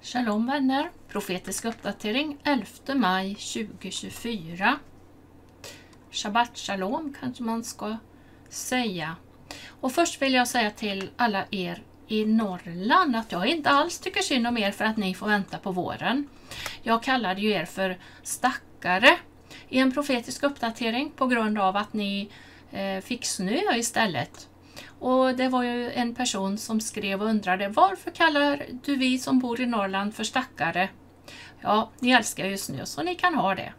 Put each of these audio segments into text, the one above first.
Shalom vänner, profetisk uppdatering 11 maj 2024. Shabbat shalom kanske man ska säga. Och först vill jag säga till alla er i Norrland att jag inte alls tycker synd om er för att ni får vänta på våren. Jag kallade ju er för stackare i en profetisk uppdatering på grund av att ni fick snö istället. Och det var ju en person som skrev och undrade: varför kallar du vi som bor i Norrland för stackare? Ja, ni älskar ju snö så ni kan ha det.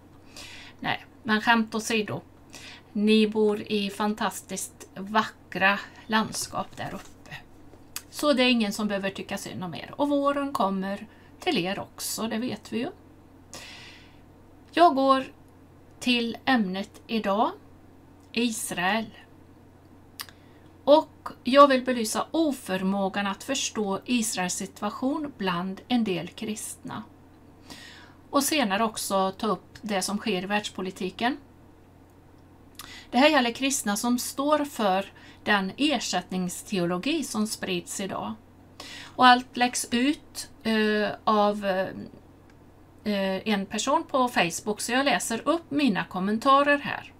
Nej, men skämt åsido. Ni bor i fantastiskt vackra landskap där uppe. Så det är ingen som behöver tycka synd om er. Och våren kommer till er också, det vet vi ju. Jag går till ämnet idag, Israel. Och jag vill belysa oförmågan att förstå Israels situation bland en del kristna. Och senare också ta upp det som sker i världspolitiken. Det här gäller kristna som står för den ersättningsteologi som sprids idag. Och allt läggs ut av en person på Facebook, så jag läser upp mina kommentarer här.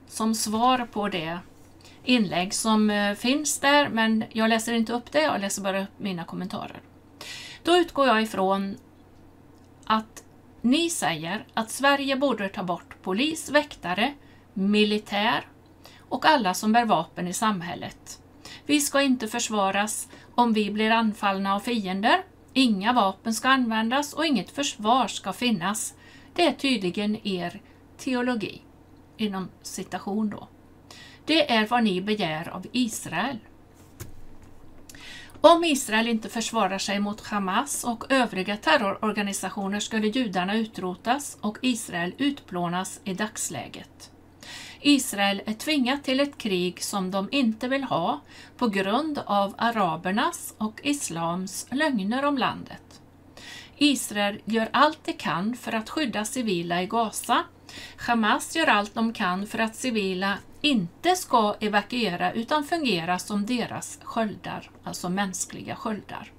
Som svar på det inlägg som finns där, men jag läser inte upp det, jag läser bara upp mina kommentarer. Då utgår jag ifrån att ni säger att Sverige borde ta bort polis, väktare, militär och alla som bär vapen i samhället. Vi ska inte försvaras om vi blir anfallna av fiender. Inga vapen ska användas och inget försvar ska finnas. Det är tydligen er teologi, inom citation då. Det är vad ni begär av Israel. Om Israel inte försvarar sig mot Hamas och övriga terrororganisationer skulle judarna utrotas och Israel utplånas i dagsläget. Israel är tvingat till ett krig som de inte vill ha på grund av arabernas och islams lögner om landet. Israel gör allt de kan för att skydda civila i Gaza. Hamas gör allt de kan för att civila inte ska evakuera utan fungera som deras sköldar, alltså mänskliga sköldar.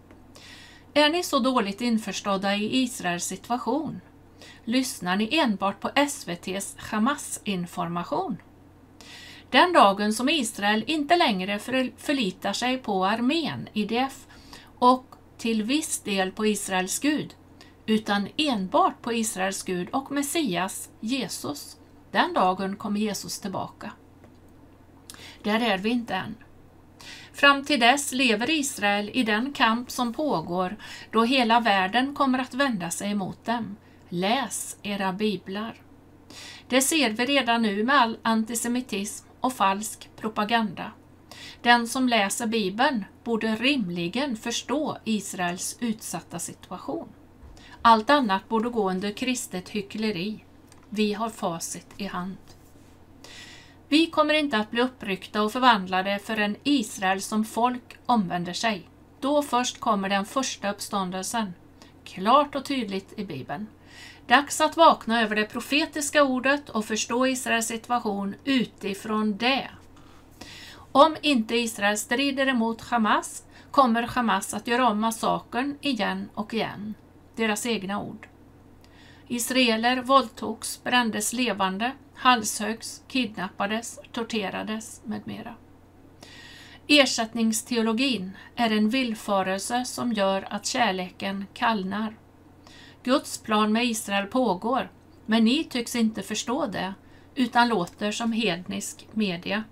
Är ni så dåligt införstådda i Israels situation? Lyssnar ni enbart på SVT:s Hamas-information? Den dagen som Israel inte längre förlitar sig på armén, IDF, och till viss del på Israels Gud, utan enbart på Israels Gud och Messias, Jesus, den dagen kommer Jesus tillbaka. Där är vi inte än. Fram till dess lever Israel i den kamp som pågår då hela världen kommer att vända sig emot dem. Läs era biblar. Det ser vi redan nu med all antisemitism och falsk propaganda. Den som läser Bibeln borde rimligen förstå Israels utsatta situation. Allt annat borde gå under kristet hyckleri. Vi har facit i hand. Vi kommer inte att bli uppryckta och förvandlade förrän Israel som folk omvänder sig. Då först kommer den första uppståndelsen. Klart och tydligt i Bibeln. Dags att vakna över det profetiska ordet och förstå Israels situation utifrån det. Om inte Israel strider emot Hamas kommer Hamas att göra om massakern igen och igen. Deras egna ord. Israeler våldtogs, brändes levande, halshögs, kidnappades, torterades med mera. Ersättningsteologin är en villfarelse som gör att kärleken kallnar. Guds plan med Israel pågår, men ni tycks inte förstå det, utan låter som hednisk media.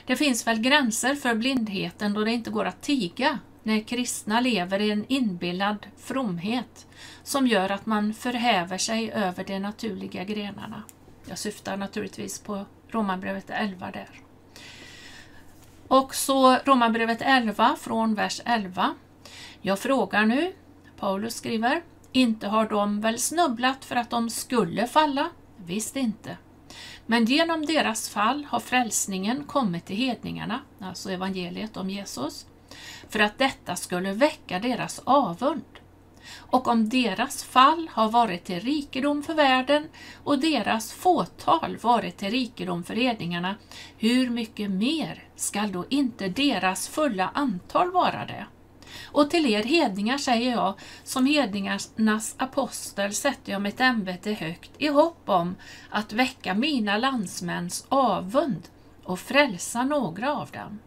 Det finns väl gränser för blindheten då det inte går att tiga när kristna lever i en inbillad fromhet som gör att man förhäver sig över de naturliga grenarna. Jag syftar naturligtvis på Romarbrevet 11 där. Och så Romarbrevet 11 från vers 11. Jag frågar nu, Paulus skriver, inte har de väl snubblat för att de skulle falla? Visst inte. Men genom deras fall har frälsningen kommit till hedningarna, alltså evangeliet om Jesus, för att detta skulle väcka deras avund. Och om deras fall har varit till rikedom för världen och deras fåtal varit till rikedom för hedningarna, hur mycket mer skall då inte deras fulla antal vara det? Och till er hedningar säger jag, som hedningarnas apostel sätter jag mitt ämbete högt i hopp om att väcka mina landsmäns avund och frälsa några av dem.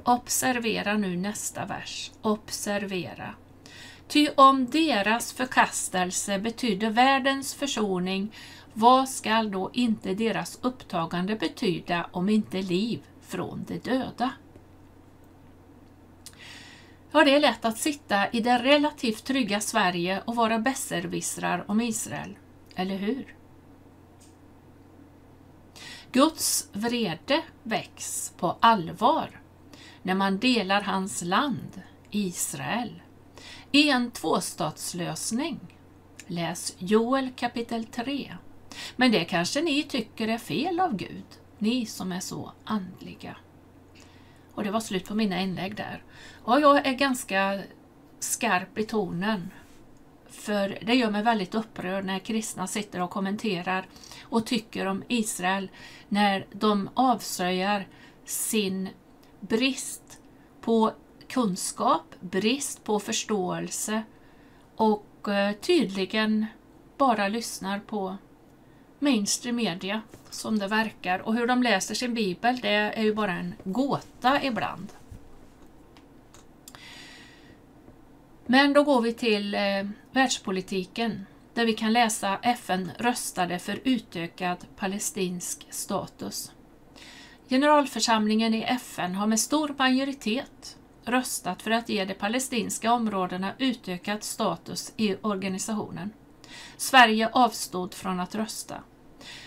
Observera nu nästa vers. Observera. Ty om deras förkastelse betyder världens försoning, vad skall då inte deras upptagande betyda om inte liv från de döda? Ja, det är lätt att sitta i det relativt trygga Sverige och vara besserwissrar om Israel, eller hur? Guds vrede väcks på allvar när man delar hans land, Israel, i en tvåstatslösning. Läs Joel kapitel 3. Men det kanske ni tycker är fel av Gud, ni som är så andliga. Och det var slut på mina inlägg där. Och jag är ganska skarp i tonen. För det gör mig väldigt upprörd när kristna sitter och kommenterar och tycker om Israel när de avslöjar sin brist på kunskap, brist på förståelse och tydligen bara lyssnar på mainstream media som det verkar. Och hur de läser sin bibel, det är ju bara en gåta ibland. Men då går vi till världspolitiken där vi kan läsa FN röstade för utökad palestinsk status. Generalförsamlingen i FN har med stor majoritet röstat för att ge de palestinska områdena utökad status i organisationen. Sverige avstod från att rösta.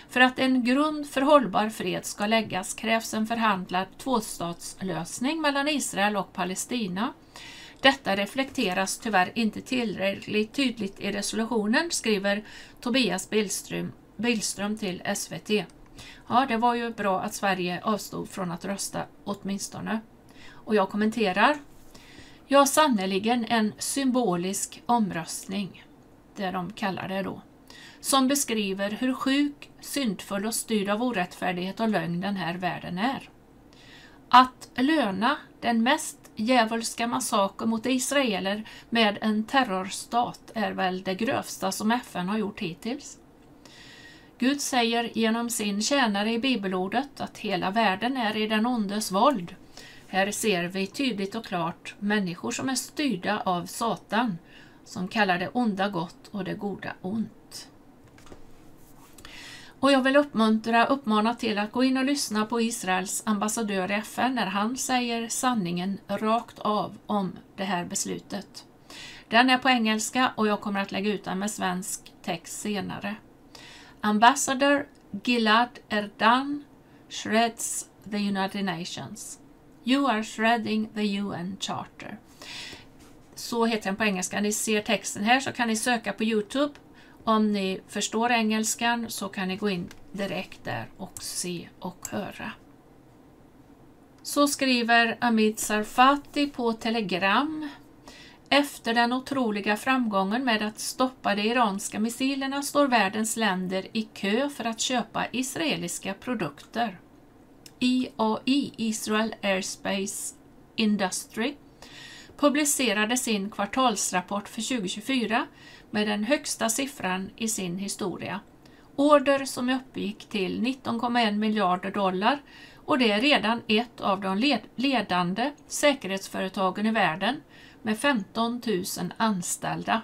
För att en grund för hållbar fred ska läggas krävs en förhandlad tvåstatslösning mellan Israel och Palestina. Detta reflekteras tyvärr inte tillräckligt tydligt i resolutionen, skriver Tobias Billström till SVT. Ja, det var ju bra att Sverige avstod från att rösta åtminstone. Och jag kommenterar. Ja, sannoliken en symbolisk omröstning, det de kallar det då, som beskriver hur sjuk, syndfull och styrd av orättfärdighet och lögn den här världen är. Att löna den mest djävulska massaker mot israeler med en terrorstat är väl det grövsta som FN har gjort hittills. Gud säger genom sin tjänare i bibelordet att hela världen är i den ondes våld. Här ser vi tydligt och klart människor som är styrda av Satan, som kallar det onda gott och det goda ont. Och jag vill uppmana till att gå in och lyssna på Israels ambassadör i FN när han säger sanningen rakt av om det här beslutet. Den är på engelska och jag kommer att lägga ut den med svensk text senare. Ambassador Gilad Erdan shreds the United Nations. You are shredding the UN Charter. Så heter den på engelska. Ni ser texten här, så kan ni söka på YouTube. Om ni förstår engelskan så kan ni gå in direkt där och se och höra. Så skriver Amid Sarfati på Telegram. Efter den otroliga framgången med att stoppa de iranska missilerna står världens länder i kö för att köpa israeliska produkter. IAI, Israel Airspace Industry, publicerade sin kvartalsrapport för 2024 med den högsta siffran i sin historia. Order som uppgick till 19,1 miljarder dollar, och det är redan ett av de ledande säkerhetsföretagen i världen med 15 000 anställda.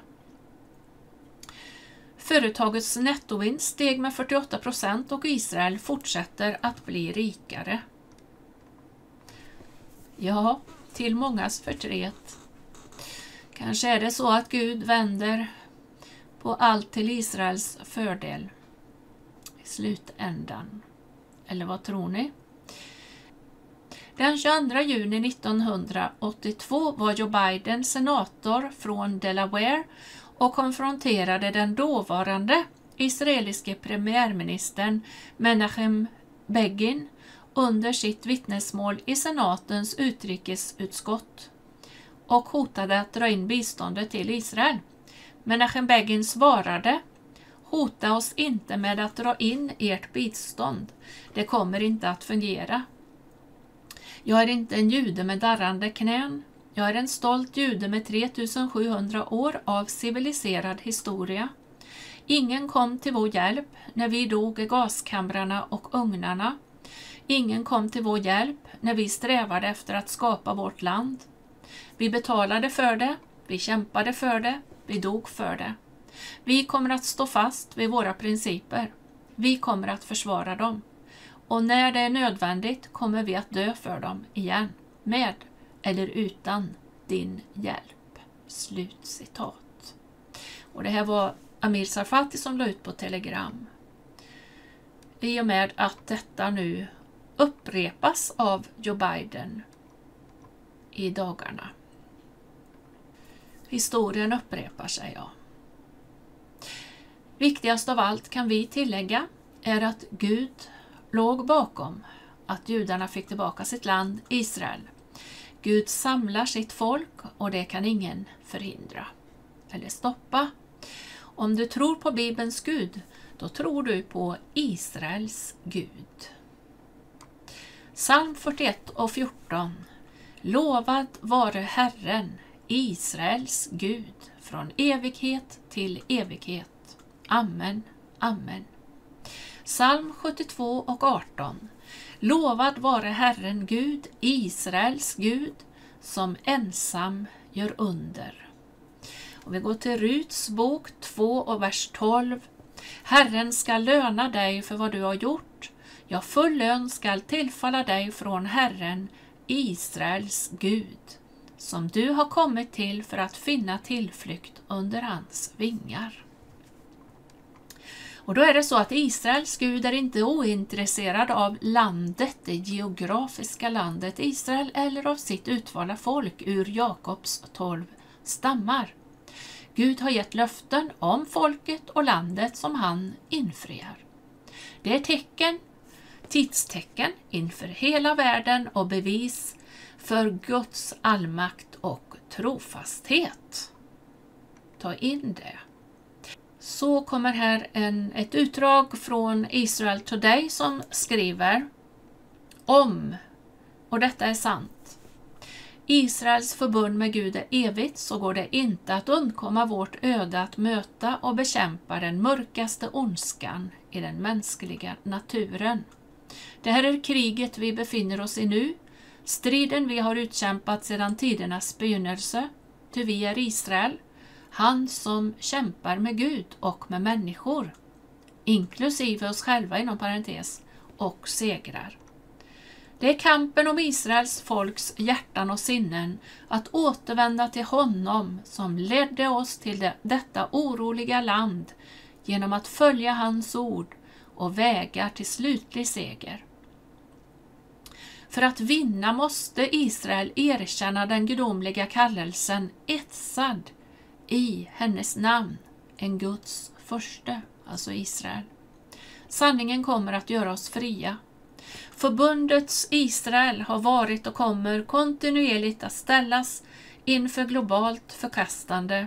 Företagets nettovinst steg med 48% och Israel fortsätter att bli rikare. Ja, till mångas förtret. Kanske är det så att Gud vänder på allt till Israels fördel i slutändan. Eller vad tror ni? Den 22 juni 1982 var Joe Biden senator från Delaware och konfronterade den dåvarande israeliske premiärministern Menachem Begin under sitt vittnesmål i senatens utrikesutskott och hotade att dra in biståndet till Israel. Menachem Begin svarade: hota oss inte med att dra in ert bistånd. Det kommer inte att fungera. Jag är inte en jude med darrande knän. Jag är en stolt jude med 3700 år av civiliserad historia. Ingen kom till vår hjälp när vi dog i gaskamrarna och ugnarna. Ingen kom till vår hjälp när vi strävade efter att skapa vårt land. Vi betalade för det, vi kämpade för det, vi dog för det. Vi kommer att stå fast vid våra principer. Vi kommer att försvara dem. Och när det är nödvändigt kommer vi att dö för dem igen, med eller utan din hjälp. Slutcitat. Och det här var Amir Tsarfati som la ut på Telegram. I och med att detta nu upprepas av Joe Biden i dagarna. Historien upprepar sig, ja. Viktigast av allt kan vi tillägga är att Gud låg bakom att judarna fick tillbaka sitt land Israel. Gud samlar sitt folk och det kan ingen förhindra eller stoppa. Om du tror på Bibelns Gud, då tror du på Israels Gud. Psalm 41 och 14. Lovad vare Herren, Israels Gud, från evighet till evighet. Amen, amen. Psalm 72 och 18. Lovad vare Herren Gud, Israels Gud, som ensam gör under. Och vi går till Ruts bok 2 och vers 12. Herren ska löna dig för vad du har gjort. Ja, full lön ska tillfalla dig från Herren, Israels Gud, som du har kommit till för att finna tillflykt under hans vingar. Och då är det så att Israels Gud är inte ointresserad av landet, det geografiska landet Israel, eller av sitt utvalda folk ur Jakobs 12 stammar. Gud har gett löften om folket och landet som han infriar. Det är tecken, tidstecken inför hela världen och bevis för Guds allmakt och trofasthet. Ta in det. Så kommer här ett utdrag från Israel Today som skriver om, och detta är sant, Israels förbund med Gud är evigt, så går det inte att undkomma vårt öde att möta och bekämpa den mörkaste ondskan i den mänskliga naturen. Det här är kriget vi befinner oss i nu, striden vi har utkämpat sedan tidernas begynnelse, ty vi är Israel, han som kämpar med Gud och med människor, inklusive oss själva inom parentes, och segrar. Det är kampen om Israels folks hjärtan och sinnen att återvända till honom som ledde oss till detta oroliga land genom att följa hans ord och vägar till slutlig seger. För att vinna måste Israel erkänna den gudomliga kallelsen etsad i hennes namn, en Guds förste, alltså Israel. Sanningen kommer att göra oss fria. Förbundets Israel har varit och kommer kontinuerligt att ställas inför globalt förkastande.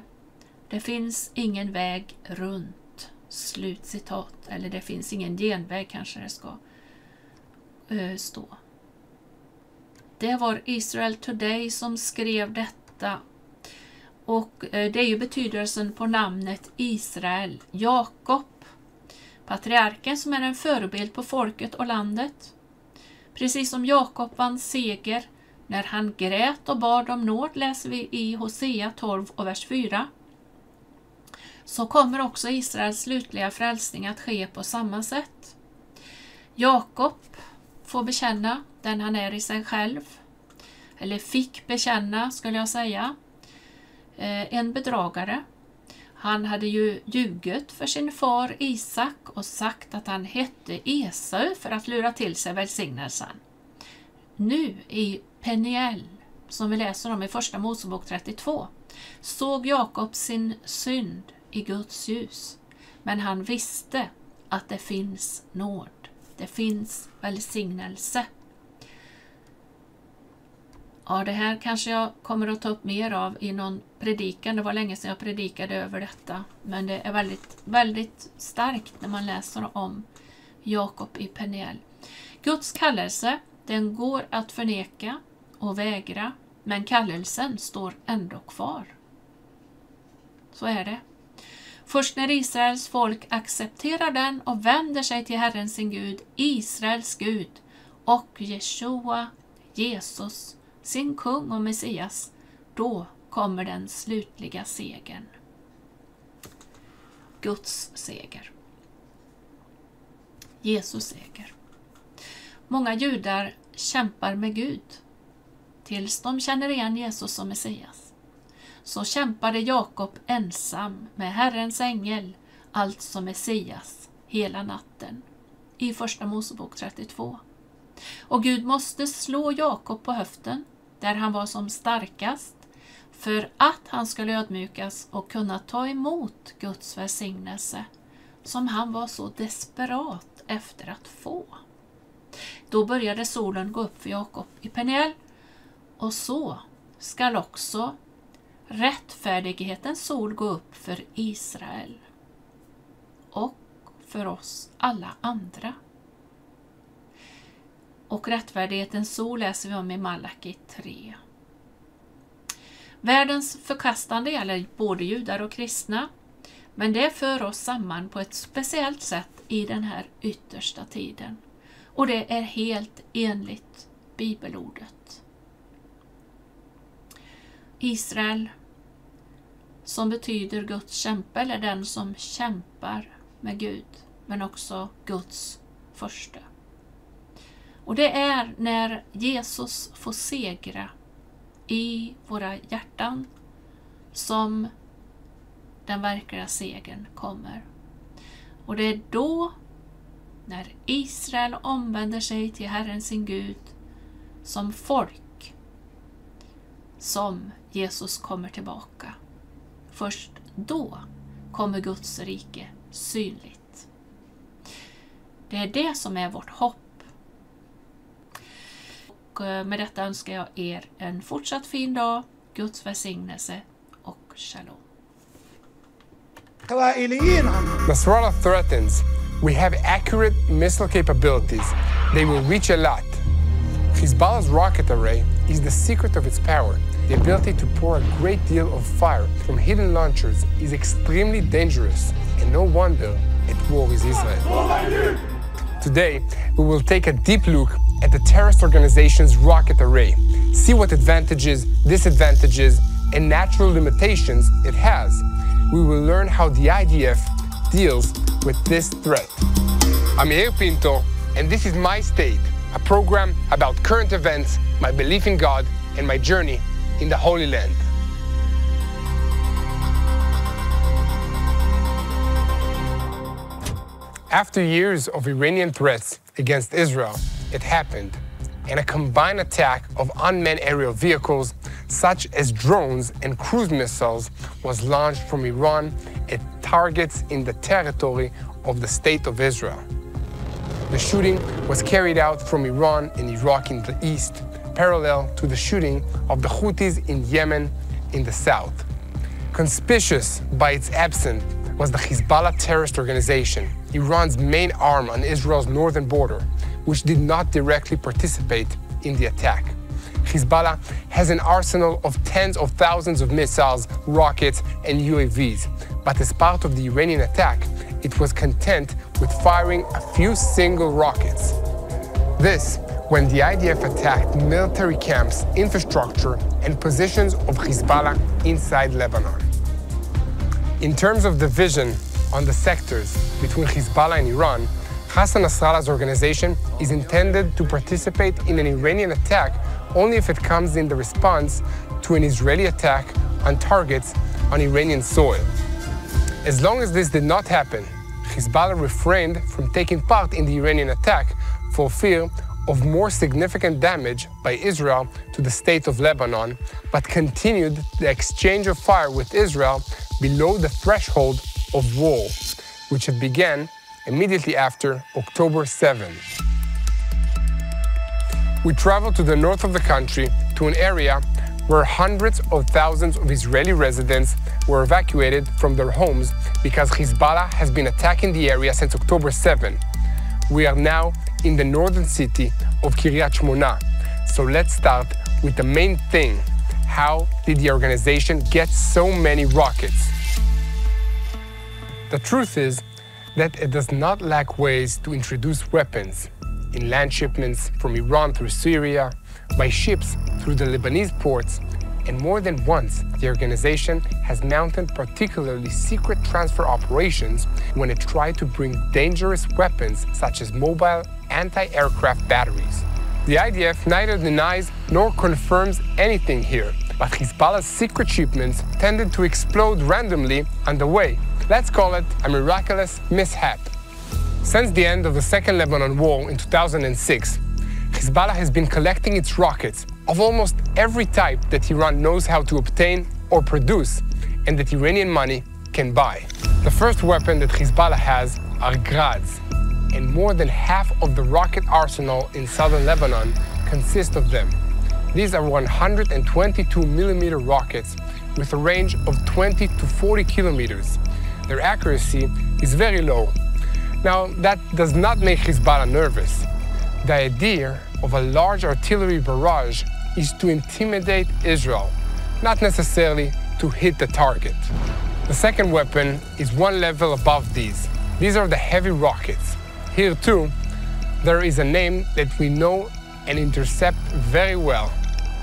Det finns ingen väg runt. Slutcitat. Eller det finns ingen genväg, kanske det ska stå. Det var Israel Today som skrev detta. Och det är ju betydelsen på namnet Israel. Jakob, patriarken som är en förebild på folket och landet. Precis som Jakob vann seger när han grät och bad om nåd, läser vi i Hosea 12 och vers 4. Så kommer också Israels slutliga frälsning att ske på samma sätt. Jakob får bekänna den han är i sig själv. Eller fick bekänna, skulle jag säga. En bedragare. Han hade ju ljugit för sin far Isak och sagt att han hette Esau för att lura till sig välsignelsen. Nu i Peniel, som vi läser om i första Mosebok 32, såg Jakob sin synd i Guds ljus. Men han visste att det finns nåd. Det finns välsignelse. Ja, det här kanske jag kommer att ta upp mer av i någon predikan. Det var länge sedan jag predikade över detta. Men det är väldigt, väldigt starkt när man läser om Jakob i Peniel. Guds kallelse, den går att förneka och vägra. Men kallelsen står ändå kvar. Så är det. Först när Israels folk accepterar den och vänder sig till Herren sin Gud, Israels Gud, och Jeshua, Jesus, sin kung och Messias, då kommer den slutliga segern. Guds seger. Jesus seger. Många judar kämpar med Gud tills de känner igen Jesus som Messias. Så kämpade Jakob ensam med Herrens ängel, alltså Messias, hela natten. I första Mosebok 32. Och Gud måste slå Jakob på höften, där han var som starkast, för att han skulle ödmjukas och kunna ta emot Guds välsignelse, som han var så desperat efter att få. Då började solen gå upp för Jakob i Peniel, och så skall också rättfärdighetens sol gå upp för Israel och för oss alla andra. Och rättfärdighetens sol läser vi om i Malaki 3. Världens förkastande gäller både judar och kristna, men det för oss samman på ett speciellt sätt i den här yttersta tiden. Och det är helt enligt bibelordet. Israel, som betyder Guds kämpe, eller den som kämpar med Gud, men också Guds första. Och det är när Jesus får segra i våra hjärtan som den verkliga segern kommer. Och det är då, när Israel omvänder sig till Herren sin Gud som folk, som Jesus kommer tillbaka. Först då kommer Guds rike synligt. Det är det som är vårt hopp. Och med detta önskar jag er en fortsatt fin dag, Guds välsignelse och shalom. Nasrallah threatens, we have accurate missile capabilities. They will reach a lot. Hezbollah's rocket array is the secret of its power. The ability to pour a great deal of fire from hidden launchers is extremely dangerous, and no wonder at war with Israel. Today, we will take a deep look at the terrorist organization's rocket array, see what advantages, disadvantages, and natural limitations it has. We will learn how the IDF deals with this threat. I'm Yair Pinto, and this is My State, a program about current events, my belief in God, and my journey in the Holy Land. After years of Iranian threats against Israel, it happened, and a combined attack of unmanned aerial vehicles, such as drones and cruise missiles, was launched from Iran at targets in the territory of the State of Israel. The shooting was carried out from Iran and Iraq in the east, parallel to the shooting of the Houthis in Yemen in the south. Conspicuous by its absence was the Hezbollah terrorist organization, Iran's main arm on Israel's northern border, which did not directly participate in the attack. Hezbollah has an arsenal of tens of thousands of missiles, rockets, and UAVs, but as part of the Iranian attack, it was content with firing a few single rockets. This when the IDF attacked military camps, infrastructure, and positions of Hezbollah inside Lebanon. In terms of division on the sectors between Hezbollah and Iran, Hassan Nasrallah's organization is intended to participate in an Iranian attack only if it comes in the response to an Israeli attack on targets on Iranian soil. As long as this did not happen, Hezbollah refrained from taking part in the Iranian attack for fear of more significant damage by Israel to the state of Lebanon, but continued the exchange of fire with Israel below the threshold of war, which had began immediately after October 7. We traveled to the north of the country to an area where hundreds of thousands of Israeli residents were evacuated from their homes because Hezbollah has been attacking the area since October 7. We are now in the northern city of Kiryat Shmona, so let's start with the main thing how did the organization get so many rockets? The truth is that it does not lack ways to introduce weapons in land shipments from Iran through Syria, by ships through the Lebanese ports, and more than once, the organization has mounted particularly secret transfer operations when it tried to bring dangerous weapons such as mobile anti-aircraft batteries. The IDF neither denies nor confirms anything here, but Hezbollah's secret shipments tended to explode randomly on the way. Let's call it a miraculous mishap. Since the end of the Second Lebanon War in 2006, Hezbollah has been collecting its rockets of almost every type that Iran knows how to obtain or produce and that Iranian money can buy. The first weapon that Hezbollah has are Grads, and more than half of the rocket arsenal in southern Lebanon consists of them. These are 122mm rockets with a range of 20 to 40 kilometers. Their accuracy is very low. Now, that does not make Hezbollah nervous. The idea of a large artillery barrage is to intimidate Israel, not necessarily to hit the target. The second weapon is one level above these. These are the heavy rockets. Here too, there is a name that we know and intercept very well,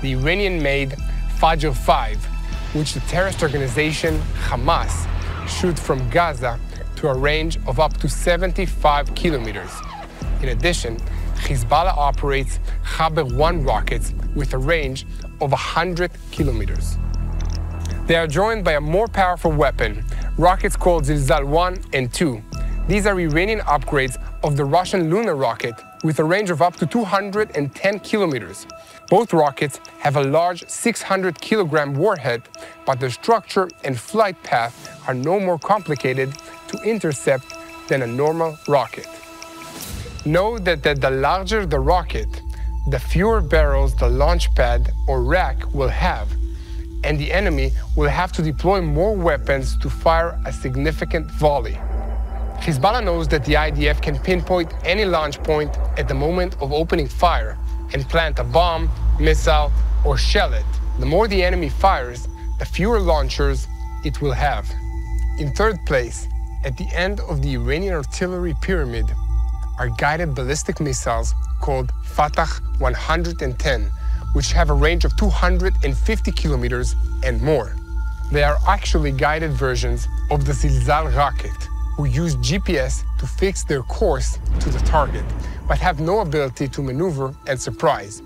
the Iranian-made Fajr 5, which the terrorist organization Hamas shoots from Gaza to a range of up to 75 kilometers. In addition, Hezbollah operates Khaber 1 rockets with a range of 100 kilometers. They are joined by a more powerful weapon, rockets called Zilzal 1 and 2. These are Iranian upgrades of the Russian Lunar rocket with a range of up to 210 kilometers. Both rockets have a large 600-kilogram warhead, but their structure and flight path are no more complicated to intercept than a normal rocket. Know that the larger the rocket, the fewer barrels the launch pad or rack will have, and the enemy will have to deploy more weapons to fire a significant volley. Hezbollah knows that the IDF can pinpoint any launch point at the moment of opening fire and plant a bomb, missile, or shell it. The more the enemy fires, the fewer launchers it will have. In third place, at the end of the Iranian artillery pyramid, are guided ballistic missiles called Fatah 110, which have a range of 250 kilometers and more. They are actually guided versions of the Zilzal rocket, who use GPS to fix their course to the target, but have no ability to maneuver and surprise.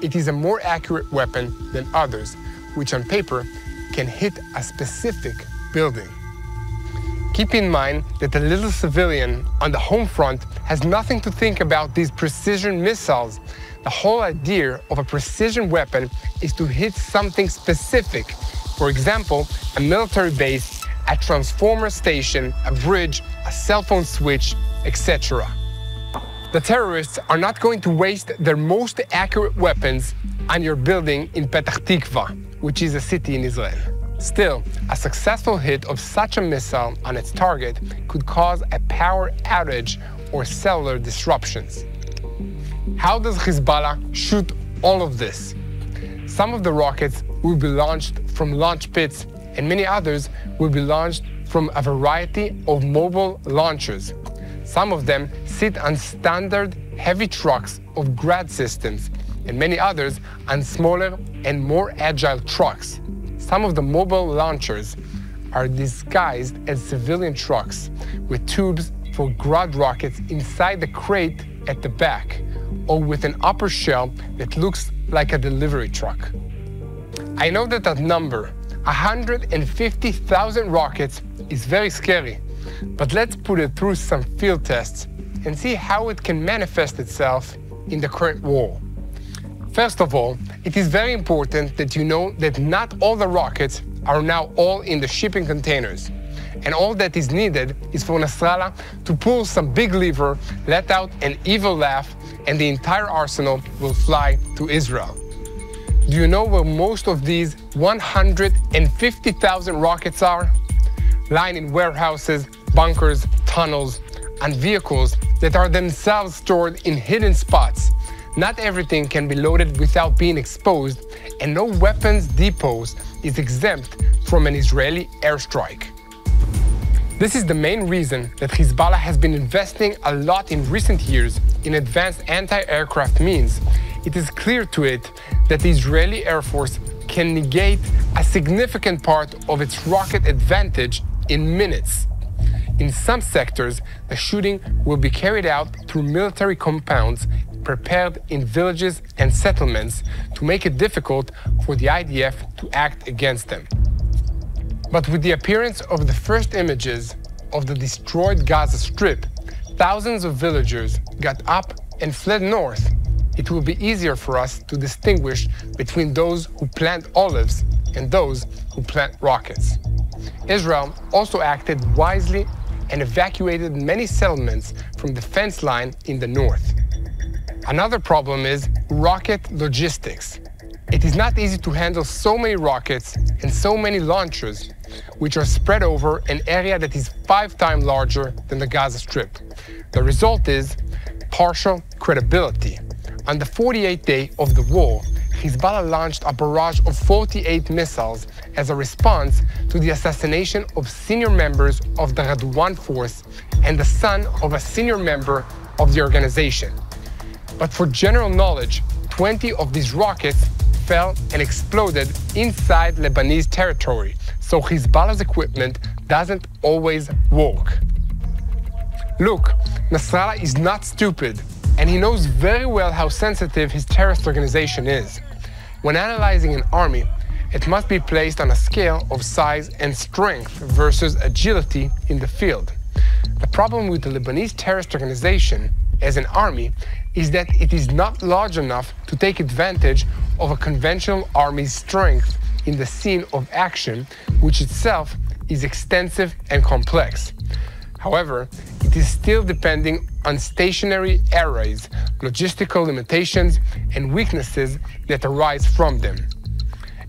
It is a more accurate weapon than others, which on paper can hit a specific building. Keep in mind that the little civilian on the home front has nothing to think about these precision missiles. The whole idea of a precision weapon is to hit something specific. For example, a military base, a transformer station, a bridge, a cell phone switch, etc. The terrorists are not going to waste their most accurate weapons on your building in Petah Tikva, which is a city in Israel. Still, a successful hit of such a missile on its target could cause a power outage or cellular disruptions. How does Hezbollah shoot all of this? Some of the rockets will be launched from launch pits, and many others will be launched from a variety of mobile launchers. Some of them sit on standard heavy trucks of Grad systems, and many others on smaller and more agile trucks. Some of the mobile launchers are disguised as civilian trucks with tubes for Grad rockets inside the crate at the back, or with an upper shell that looks like a delivery truck. I know that that number, 150,000 rockets, is very scary, but let's put it through some field tests and see how it can manifest itself in the current war. First of all, it is very important that you know that not all the rockets are now all in the shipping containers. And all that is needed is for Nasrallah to pull some big lever, let out an evil laugh, and the entire arsenal will fly to Israel. Do you know where most of these 150,000 rockets are? Lying in warehouses, bunkers, tunnels, and vehicles that are themselves stored in hidden spots. Not everything can be loaded without being exposed, and no weapons depots is exempt from an Israeli airstrike. This is the main reason that Hezbollah has been investing a lot in recent years in advanced anti-aircraft means. It is clear to it that the Israeli Air Force can negate a significant part of its rocket advantage in minutes. In some sectors, the shooting will be carried out through military compounds prepared in villages and settlements to make it difficult for the IDF to act against them. But with the appearance of the first images of the destroyed Gaza Strip, thousands of villagers got up and fled north. It will be easier for us to distinguish between those who plant olives and those who plant rockets. Israel also acted wisely and evacuated many settlements from the fence line in the north. Another problem is rocket logistics. It is not easy to handle so many rockets and so many launchers, which are spread over an area that is 5 times larger than the Gaza Strip. The result is partial credibility. On the 48th day of the war, Hezbollah launched a barrage of 48 missiles as a response to the assassination of senior members of the Radwan force and the son of a senior member of the organization. But for general knowledge, 20 of these rockets fell and exploded inside Lebanese territory, so Hezbollah's equipment doesn't always work. Look, Nasrallah is not stupid, and he knows very well how sensitive his terrorist organization is. When analyzing an army, it must be placed on a scale of size and strength versus agility in the field. The problem with the Lebanese terrorist organization as an army is that it is not large enough to take advantage of a conventional army's strength in the scene of action, which itself is extensive and complex. However, it is still depending on stationary arrays, logistical limitations, and weaknesses that arise from them.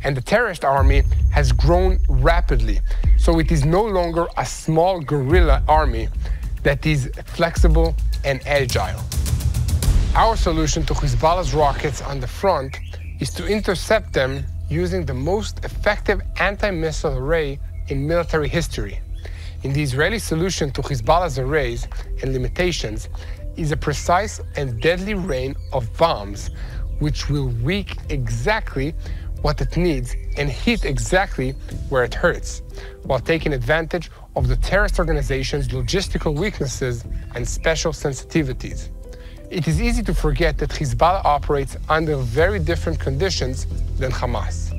And the terrorist army has grown rapidly, so it is no longer a small guerrilla army that is flexible and agile. Our solution to Hezbollah's rockets on the front is to intercept them using the most effective anti-missile array in military history. In the Israeli solution to Hezbollah's arrays and limitations is a precise and deadly rain of bombs, which will wreak exactly what it needs and hit exactly where it hurts, while taking advantage of the terrorist organization's logistical weaknesses and special sensitivities. It is easy to forget that Hezbollah operates under very different conditions than Hamas.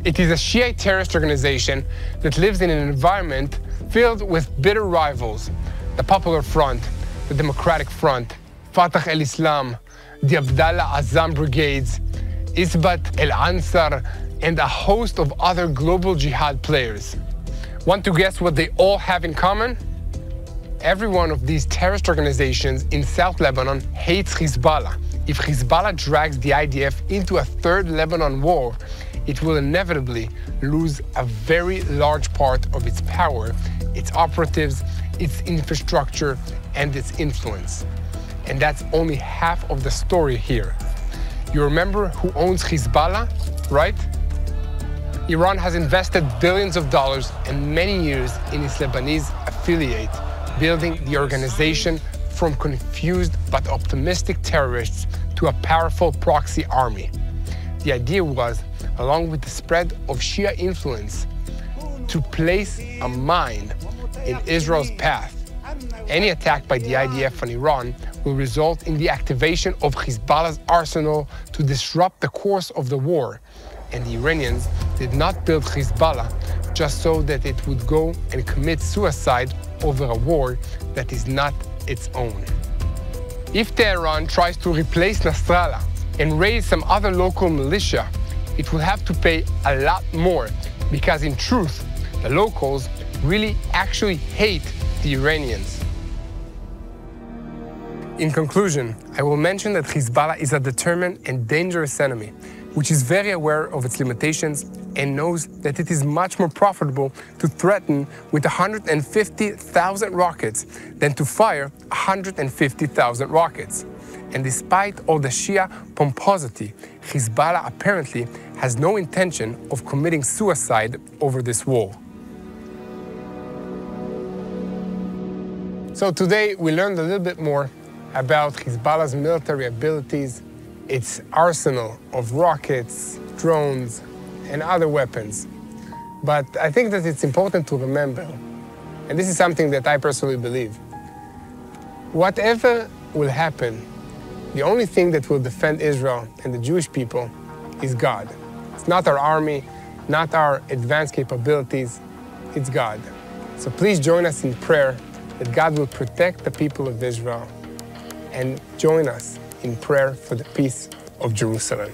It is a Shiite terrorist organization that lives in an environment filled with bitter rivals: the Popular Front, the Democratic Front, Fatah el-Islam, the Abdallah Azam brigades, Isbat el-Ansar, and a host of other global jihad players. Want to guess what they all have in common? Every one of these terrorist organizations in South Lebanon hates Hezbollah. If Hezbollah drags the IDF into a third Lebanon war, it will inevitably lose a very large part of its power, its operatives, its infrastructure, and its influence. And that's only half of the story here. You remember who owns Hezbollah, right? Iran has invested billions of dollars and many years in its Lebanese affiliate, building the organization from confused but optimistic terrorists to a powerful proxy army. The idea was, along with the spread of Shia influence, to place a mine in Israel's path. Any attack by the IDF on Iran will result in the activation of Hezbollah's arsenal to disrupt the course of the war. And the Iranians did not build Hezbollah just so that it would go and commit suicide over a war that is not its own. If Tehran tries to replace Nasrallah and raise some other local militia, it will have to pay a lot more, because in truth, the locals really actually hate the Iranians. In conclusion, I will mention that Hezbollah is a determined and dangerous enemy, which is very aware of its limitations and knows that it is much more profitable to threaten with 150,000 rockets than to fire 150,000 rockets. And despite all the Shia pomposity, Hezbollah apparently has no intention of committing suicide over this war. So today we learned a little bit more about Hezbollah's military abilities, its arsenal of rockets, drones, and other weapons. But I think that it's important to remember, and this is something that I personally believe, whatever will happen, the only thing that will defend Israel and the Jewish people is God. It's not our army, not our advanced capabilities, it's God. So please join us in prayer that God will protect the people of Israel, and join us in prayer for the peace of Jerusalem.